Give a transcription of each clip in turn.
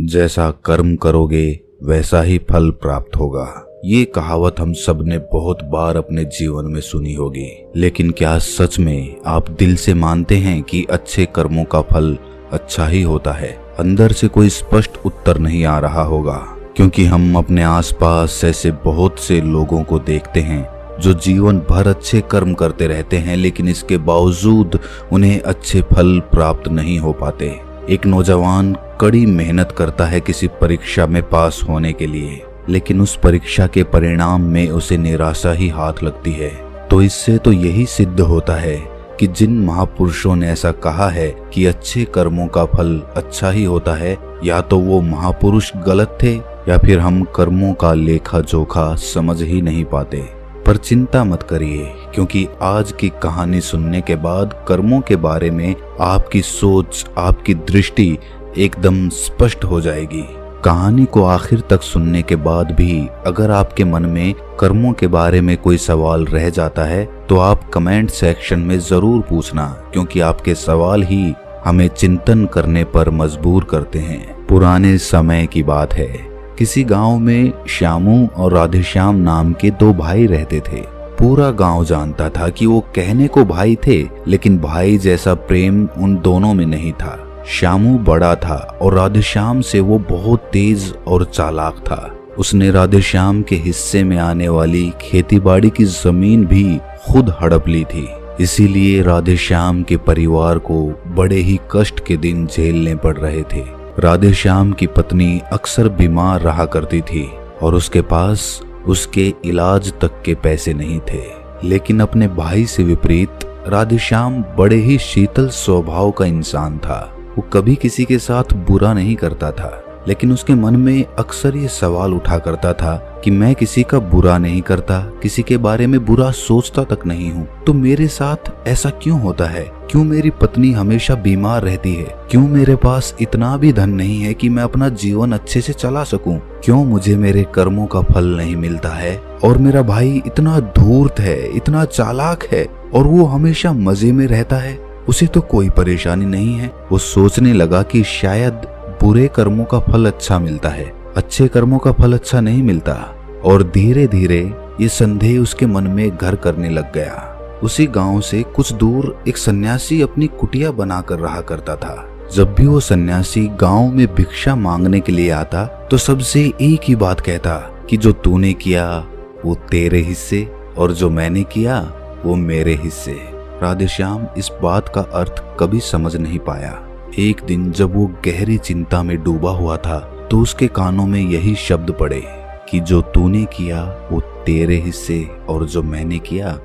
जैसा कर्म करोगे वैसा ही फल प्राप्त होगा। ये कहावत हम सब ने बहुत बार अपने जीवन में सुनी होगी, लेकिन क्या सच में आप दिल से मानते हैं कि अच्छे कर्मों का फल अच्छा ही होता है? अंदर से कोई स्पष्ट उत्तर नहीं आ रहा होगा, क्योंकि हम अपने आसपास ऐसे बहुत से लोगों को देखते हैं जो जीवन भर अच्छे कर्म करते रहते हैं, लेकिन इसके बावजूद उन्हें अच्छे फल प्राप्त नहीं हो पाते। एक नौजवान कड़ी मेहनत करता है किसी परीक्षा में पास होने के लिए, लेकिन उस परीक्षा के परिणाम में उसे निराशा ही हाथ लगती है। तो इससे तो यही सिद्ध होता है कि जिन महापुरुषों ने ऐसा कहा है कि अच्छे कर्मों का फल अच्छा ही होता है, या तो वो महापुरुष गलत थे या फिर हम कर्मों का लेखा जोखा समझ ही नहीं पाते। पर चिंता मत करिए, क्योंकि आज की कहानी सुनने के बाद कर्मों के बारे में आपकी सोच, आपकी दृष्टि एकदम स्पष्ट हो जाएगी। कहानी को आखिर तक सुनने के बाद भी अगर आपके मन में कर्मों के बारे में कोई सवाल रह जाता है तो आप कमेंट सेक्शन में जरूर पूछना, क्योंकि आपके सवाल ही हमें चिंतन करने पर मजबूर करते हैं। पुराने समय की बात है। किसी गांव में श्यामू और राधेश्याम नाम के दो भाई रहते थे। पूरा गांव जानता था कि वो कहने को भाई थे, लेकिन भाई जैसा प्रेम उन दोनों में नहीं था। श्यामू बड़ा था और राधेश्याम से वो बहुत तेज और चालाक था। उसने राधेश्याम के हिस्से में आने वाली खेतीबाड़ी की जमीन भी खुद हड़प ली थी। इसीलिए राधेश्याम के परिवार को बड़े ही कष्ट के दिन झेलने पड़ रहे थे। राधेश्याम की पत्नी अक्सर बीमार रहा करती थी और उसके पास उसके इलाज तक के पैसे नहीं थे। लेकिन अपने भाई से विपरीत राधेश्याम बड़े ही शीतल स्वभाव का इंसान था। वो कभी किसी के साथ बुरा नहीं करता था, लेकिन उसके मन में अक्सर ये सवाल उठा करता था कि मैं किसी का बुरा नहीं करता, किसी के बारे में बुरा सोचता तक नहीं हूँ, तो मेरे साथ ऐसा क्यों होता है? क्यों मेरी पत्नी हमेशा बीमार रहती है? क्यों मेरे पास इतना भी धन नहीं है कि मैं अपना जीवन अच्छे से चला सकूं? क्यों मुझे मेरे कर्मों का फल नहीं मिलता है? और मेरा भाई इतना धूर्त है, इतना चालाक है और वो हमेशा मजे में रहता है, उसे तो कोई परेशानी नहीं है। वो सोचने लगा कि शायद बुरे कर्मों का फल अच्छा मिलता है, अच्छे कर्मों का फल अच्छा नहीं मिलता। और धीरे धीरे ये संदेह उसके मन में घर करने लग गया। उसी गांव से कुछ दूर एक सन्यासी अपनी कुटिया बनाकर रहा करता था। जब भी वो सन्यासी गांव में भिक्षा मांगने के लिए आता तो सबसे एक ही बात कहता कि जो तूने किया वो तेरे हिस्से और जो मैंने किया वो मेरे हिस्से। राधेश्याम इस बात का अर्थ कभी समझ नहीं पाया। एक दिन जब वो गहरी चिंता में डूबा हुआ था तो उसके कानों में यही शब्द पड़े कि जो तूने किया वो तेरे हिस्से और जो मैंने किया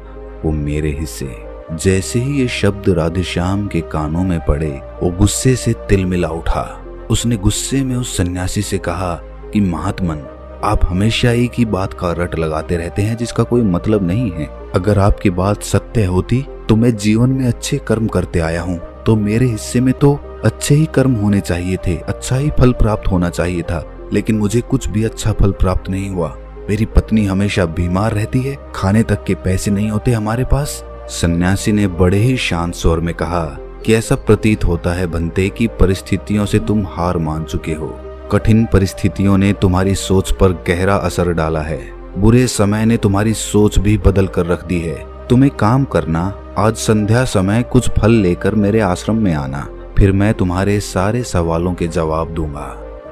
वो मेरे हिस्से। जैसे ही ये शब्द राधेश्याम के कानों में पड़े, वो गुस्से से तिलमिला उठा। उसने गुस्से में उस सन्यासी से कहा कि महात्मन, आप हमेशा एक ही बात का रट लगाते रहते हैं जिसका कोई मतलब नहीं है। अगर आपकी बात सत्य होती तो मैं जीवन में अच्छे कर्म करते आया हूँ, तो मेरे हिस्से में तो अच्छे ही कर्म होने चाहिए थे, अच्छा ही फल प्राप्त होना चाहिए था, लेकिन मुझे कुछ भी अच्छा फल प्राप्त नहीं हुआ। मेरी पत्नी हमेशा बीमार रहती है, खाने तक के पैसे नहीं होते हमारे पास। सन्यासी ने बड़े ही शांत स्वर में कहा कि ऐसा प्रतीत होता है बनते कि परिस्थितियों से तुम हार मान चुके हो। कठिन परिस्थितियों ने तुम्हारी सोच पर गहरा असर डाला है। बुरे समय ने तुम्हारी सोच भी बदल कर रख दी है। तुम्हें काम करना, आज संध्या समय कुछ फल लेकर मेरे आश्रम में आना, फिर मैं तुम्हारे सारे सवालों के जवाब दूंगा।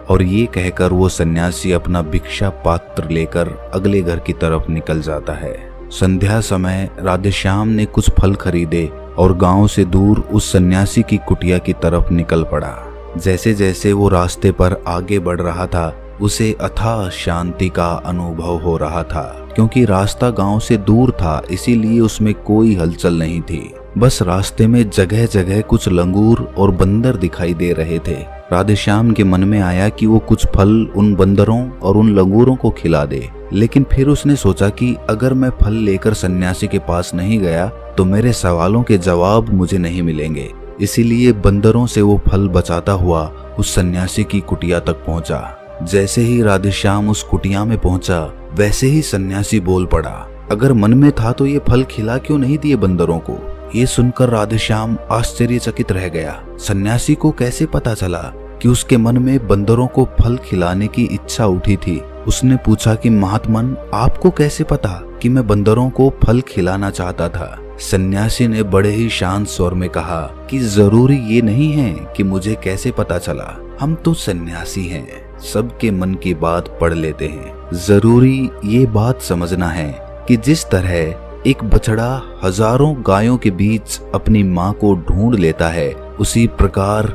और ये कहकर वो सन्यासी अपना भिक्षा पात्र लेकर अगले घर की तरफ निकल जाता है। संध्या समय राधेश्याम ने कुछ फल खरीदे और गांव से दूर उस सन्यासी की कुटिया की तरफ निकल पड़ा। जैसे जैसे वो रास्ते पर आगे बढ़ रहा था, उसे अथाह शांति का अनुभव हो रहा था, क्योंकि रास्ता गांव से दूर था, इसीलिए उसमें कोई हलचल नहीं थी। बस रास्ते में जगह जगह कुछ लंगूर और बंदर दिखाई दे रहे थे। राधेश्याम के मन में आया कि वो कुछ फल उन बंदरों और उन लंगूरों को खिला दे, लेकिन फिर उसने सोचा कि अगर मैं फल लेकर सन्यासी के पास नहीं गया तो मेरे सवालों के जवाब मुझे नहीं मिलेंगे। इसीलिए बंदरों से वो फल बचाता हुआ उस सन्यासी की कुटिया तक पहुंचा। जैसे ही राधेश्याम उस कुटिया में पहुंचा, वैसे ही सन्यासी बोल पड़ा, अगर मन में था तो ये फल खिला क्यों नहीं दिए बंदरों को? ये सुनकर राधेश्याम आश्चर्यचकित रह गया। सन्यासी को कैसे पता चला कि उसके मन में बंदरों को फल खिलाने की इच्छा उठी थी। उसने पूछा कि महात्मन, आपको कैसे पता कि मैं बंदरों को फल खिलाना चाहता था? सन्यासी ने बड़े ही शांत स्वर में कहा कि जरूरी ये नहीं है कि मुझे कैसे पता चला। हम तो सन्यासी हैं, सबके मन की बात पढ़ लेते हैं। जरूरी ये बात समझना है कि जिस तरह एक बछड़ा हजारों गायों के बीच अपनी माँ को ढूंढ लेता है, उसी प्रकार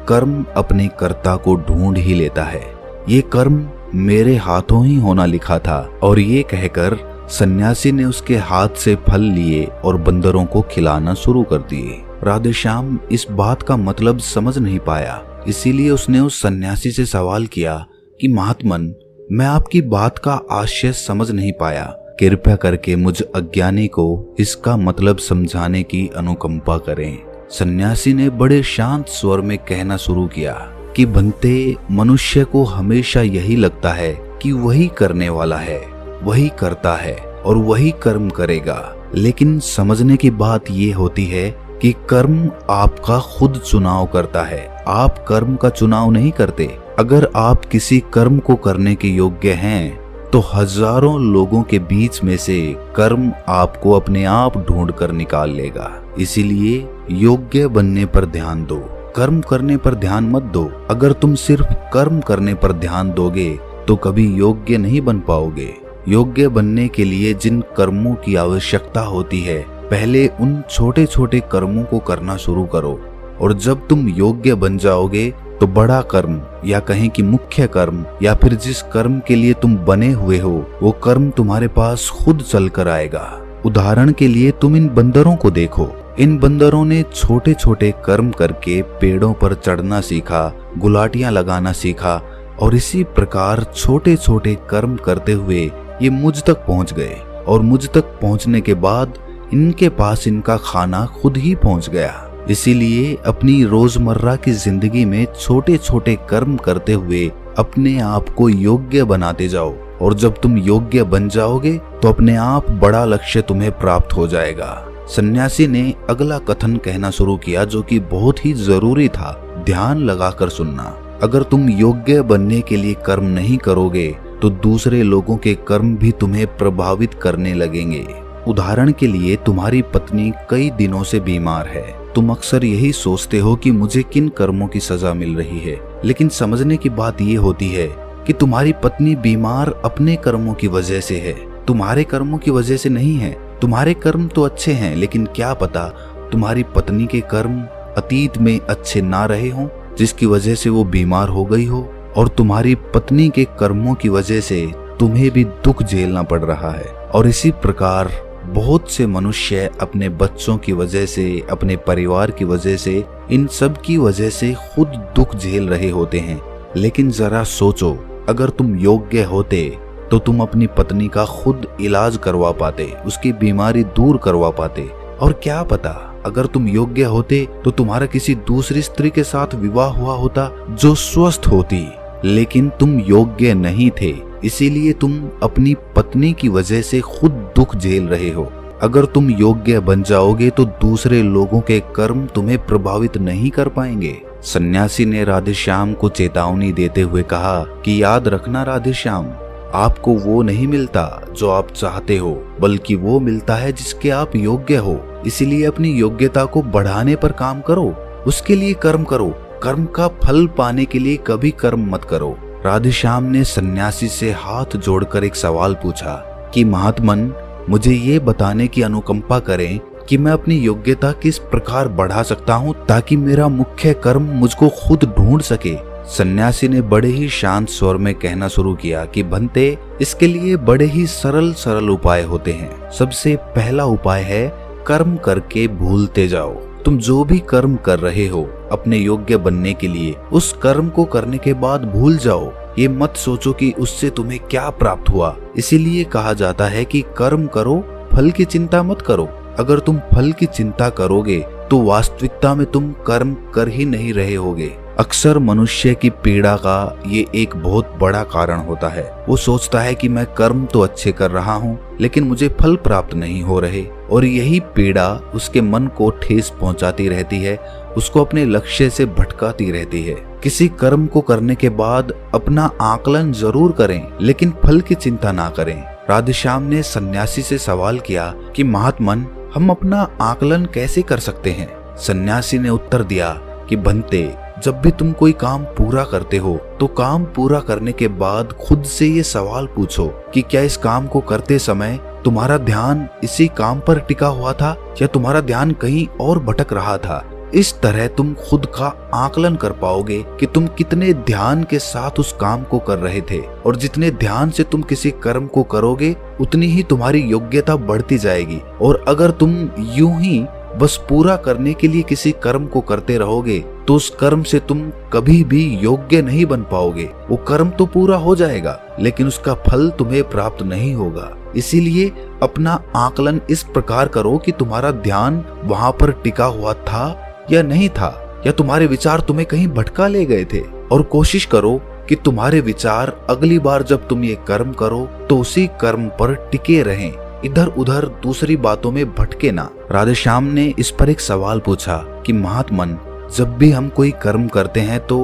कर्म अपने कर्ता को ढूंढ ही लेता है। ये कर्म मेरे हाथों ही होना लिखा था। और ये कहकर सन्यासी ने उसके हाथ से फल लिए और बंदरों को खिलाना शुरू कर दिए। राधेश्याम इस बात का मतलब समझ नहीं पाया, इसीलिए उसने उस सन्यासी से सवाल किया कि महात्मन, मैं आपकी बात का आशय समझ नहीं पाया, कृपया करके मुझ अज्ञानी को इसका मतलब समझाने की अनुकंपा करें। सन्यासी ने बड़े शांत स्वर में कहना शुरू किया कि बनते, मनुष्य को हमेशा यही लगता है कि वही करने वाला है, वही करता है और वही कर्म करेगा। लेकिन समझने की बात ये होती है कि कर्म आपका खुद चुनाव करता है, आप कर्म का चुनाव नहीं करते। अगर आप किसी कर्म को करने के योग्य हैं तो हजारों लोगों के बीच में से कर्म आपको अपने आप ढूंढ कर निकाल लेगा। इसीलिए योग्य बनने पर ध्यान दो, कर्म करने पर ध्यान मत दो। अगर तुम सिर्फ कर्म करने पर ध्यान दोगे तो कभी योग्य नहीं बन पाओगे। योग्य बनने के लिए जिन कर्मों की आवश्यकता होती है, पहले उन छोटे छोटे कर्मों को करना शुरू करो, और जब तुम योग्य बन जाओगे तो बड़ा कर्म या कहें कि मुख्य कर्म या फिर जिस कर्म के लिए तुम बने हुए हो, वो कर्म तुम्हारे पास खुद चल कर आएगा। उदाहरण के लिए तुम इन बंदरों को देखो। इन बंदरों ने छोटे छोटे कर्म करके पेड़ों पर चढ़ना सीखा, गुलाटियां लगाना सीखा, और इसी प्रकार छोटे छोटे कर्म करते हुए ये मुझ तक पहुंच गए। और मुझ तक पहुंचने के बाद इनके पास इनका खाना खुद ही पहुंच गया। इसीलिए अपनी रोजमर्रा की जिंदगी में छोटे छोटे कर्म करते हुए अपने आप को योग्य बनाते जाओ, और जब तुम योग्य बन जाओगे तो अपने आप बड़ा लक्ष्य तुम्हें प्राप्त हो जाएगा। सन्यासी ने अगला कथन कहना शुरू किया, जो कि बहुत ही जरूरी था। ध्यान लगाकर सुनना। अगर तुम योग्य बनने के लिए कर्म नहीं करोगे तो दूसरे लोगों के कर्म भी तुम्हें प्रभावित करने लगेंगे। उदाहरण के लिए तुम्हारी पत्नी कई दिनों से बीमार है। तुम अक्सर यही सोचते हो कि मुझे किन कर्मों की सजा मिल रही है, लेकिन समझने की बात ये होती है कि तुम्हारी पत्नी बीमार अपने कर्मों की वजह से है, तुम्हारे कर्मों की वजह से नहीं है। तुम्हारे कर्म तो अच्छे हैं, लेकिन क्या पता तुम्हारी पत्नी के कर्म अतीत में अच्छे ना रहे हों, जिसकी वजह से वो बीमार हो गई हो, और तुम्हारी पत्नी के कर्मों की वजह से तुम्हें भी दुख झेलना पड़ रहा है। और इसी प्रकार बहुत से मनुष्य अपने बच्चों की वजह से, अपने परिवार की वजह से, इन सब की वजह से खुद दुख झेल रहे होते हैं। लेकिन जरा सोचो, अगर तुम योग्य होते तो तुम अपनी पत्नी का खुद इलाज करवा पाते, उसकी बीमारी दूर करवा पाते। और क्या पता अगर तुम योग्य होते तो तुम्हारा किसी दूसरी स्त्री के साथ विवाह हुआ होता जो स्वस्थ होती। लेकिन तुम योग्य नहीं थे, इसीलिए तुम अपनी पत्नी की वजह से खुद दुख झेल रहे हो। अगर तुम योग्य बन जाओगे तो दूसरे लोगों के कर्म तुम्हें प्रभावित नहीं कर पाएंगे। सन्यासी ने राधेश्याम को चेतावनी देते हुए कहा कि याद रखना राधेश्याम, आपको वो नहीं मिलता जो आप चाहते हो, बल्कि वो मिलता है जिसके आप योग्य हो। इसीलिए अपनी योग्यता को बढ़ाने पर काम करो, उसके लिए कर्म करो। कर्म का फल पाने के लिए कभी कर्म मत करो। राधेश्याम ने सन्यासी से हाथ जोड़कर एक सवाल पूछा कि महात्मन, मुझे ये बताने की अनुकंपा करें कि मैं अपनी योग्यता किस प्रकार बढ़ा सकता हूँ ताकि मेरा मुख्य कर्म मुझको खुद ढूंढ सके। सन्यासी ने बड़े ही शांत स्वर में कहना शुरू किया कि भंते, इसके लिए बड़े ही सरल सरल उपाय होते हैं। सबसे पहला उपाय है कर्म करके भूलते जाओ। तुम जो भी कर्म कर रहे हो अपने योग्य बनने के लिए, उस कर्म को करने के बाद भूल जाओ। ये मत सोचो कि उससे तुम्हें क्या प्राप्त हुआ। इसीलिए कहा जाता है कि कर्म करो, फल की चिंता मत करो। अगर तुम फल की चिंता करोगे तो वास्तविकता में तुम कर्म कर ही नहीं रहे होगे। अक्सर मनुष्य की पीड़ा का ये एक बहुत बड़ा कारण होता है। वो सोचता है कि मैं कर्म तो अच्छे कर रहा हूँ लेकिन मुझे फल प्राप्त नहीं हो रहे, और यही पीड़ा उसके मन को ठेस पहुंचाती रहती है, उसको अपने लक्ष्य से भटकाती रहती है। किसी कर्म को करने के बाद अपना आकलन जरूर करें लेकिन फल की चिंता ना करें। राधेश्याम ने सन्यासी से सवाल किया कि महात्मन, हम अपना आकलन कैसे कर सकते हैं? सन्यासी ने उत्तर दिया कि भंते, जब भी तुम कोई काम पूरा करते हो तो काम पूरा करने के बाद खुद से ये सवाल पूछो कि क्या इस काम को करते समय तुम्हारा ध्यान इसी काम पर टिका हुआ था या तुम्हारा ध्यान कहीं और भटक रहा था। इस तरह तुम खुद का आकलन कर पाओगे कि तुम कितने ध्यान के साथ उस काम को कर रहे थे, और जितने ध्यान से तुम किसी कर्म को करोगे उतनी ही तुम्हारी योग्यता बढ़ती जाएगी। और अगर तुम यूं ही बस पूरा करने के लिए किसी कर्म को करते रहोगे तो उस कर्म से तुम कभी भी योग्य नहीं बन पाओगे। वो कर्म तो पूरा हो जाएगा लेकिन उसका फल तुम्हें प्राप्त नहीं होगा। इसीलिए अपना आकलन इस प्रकार करो कि तुम्हारा ध्यान वहां पर टिका हुआ था या नहीं था, या तुम्हारे विचार तुम्हें कहीं भटका ले गए थे। और कोशिश करो कि तुम्हारे विचार अगली बार जब तुम ये कर्म करो तो उसी कर्म पर टिके रहें, इधर उधर दूसरी बातों में भटके ना। राधेश्याम ने इस पर एक सवाल पूछा कि महात्मन, जब भी हम कोई कर्म करते हैं तो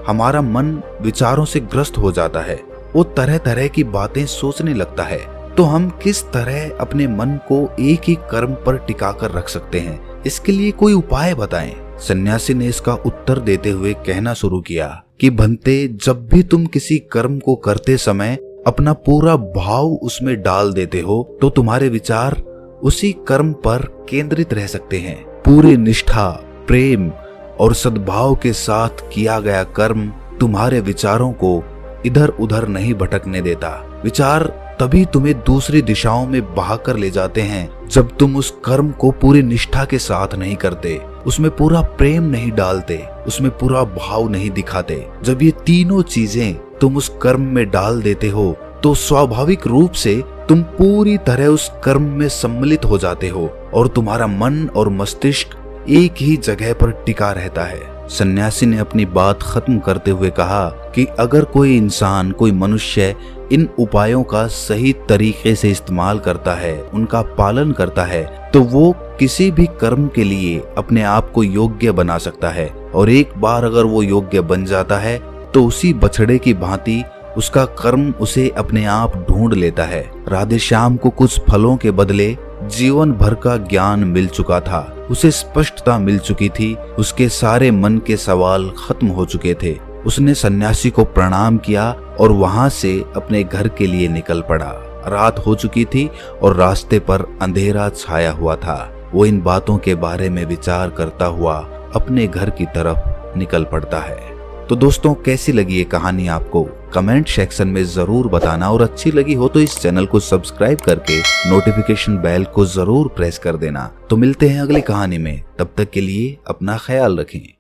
हमारा मन विचारों से ग्रस्त हो जाता है, वो तरह तरह की बातें सोचने लगता है, तो हम किस तरह अपने मन को एक ही कर्म पर टिका कर रख सकते हैं? इसके लिए कोई उपाय बताएं। सन्यासी ने इसका उत्तर देते हुए कहना शुरू किया कि भंते, जब भी तुम किसी कर्म को करते समय अपना पूरा भाव उसमें डाल देते हो तो तुम्हारे विचार उसी कर्म पर केंद्रित रह सकते हैं। पूरी निष्ठा, प्रेम और सद्भाव के साथ किया गया कर्म तुम्हारे विचारों को इधर उधर नहीं भटकने देता। विचार तभी तुम्हें दूसरी दिशाओं में बहाकर ले जाते हैं जब तुम उस कर्म को पूरी निष्ठा के साथ नहीं करते, उसमें पूरा प्रेम नहीं डालते, उसमें पूरा भाव नहीं दिखाते। जब ये तीनों चीजें तुम उस कर्म में डाल देते हो तो स्वाभाविक रूप से तुम पूरी तरह उस कर्म में सम्मिलित हो जाते हो और तुम्हारा मन और मस्तिष्क एक ही जगह पर टिका रहता है। सन्यासी ने अपनी बात खत्म करते हुए कहा कि अगर कोई इंसान, कोई मनुष्य इन उपायों का सही तरीके से इस्तेमाल करता है, उनका पालन करता है, तो वो किसी भी कर्म के लिए अपने आप को योग्य बना सकता है। और एक बार अगर वो योग्य बन जाता है तो उसी बछड़े की भांति उसका कर्म उसे अपने आप ढूंढ लेता है। राधेश्याम को कुछ फलों के बदले जीवन भर का ज्ञान मिल चुका था, उसे स्पष्टता मिल चुकी थी, उसके सारे मन के सवाल खत्म हो चुके थे। उसने सन्यासी को प्रणाम किया और वहां से अपने घर के लिए निकल पड़ा। रात हो चुकी थी और रास्ते पर अंधेरा छाया हुआ था। वो इन बातों के बारे में विचार करता हुआ अपने घर की तरफ निकल पड़ता है। तो दोस्तों, कैसी लगी ये कहानी आपको? कमेंट सेक्शन में जरूर बताना, और अच्छी लगी हो तो इस चैनल को सब्सक्राइब करके नोटिफिकेशन बेल को जरूर प्रेस कर देना। तो मिलते हैं अगली कहानी में, तब तक के लिए अपना ख्याल रखें।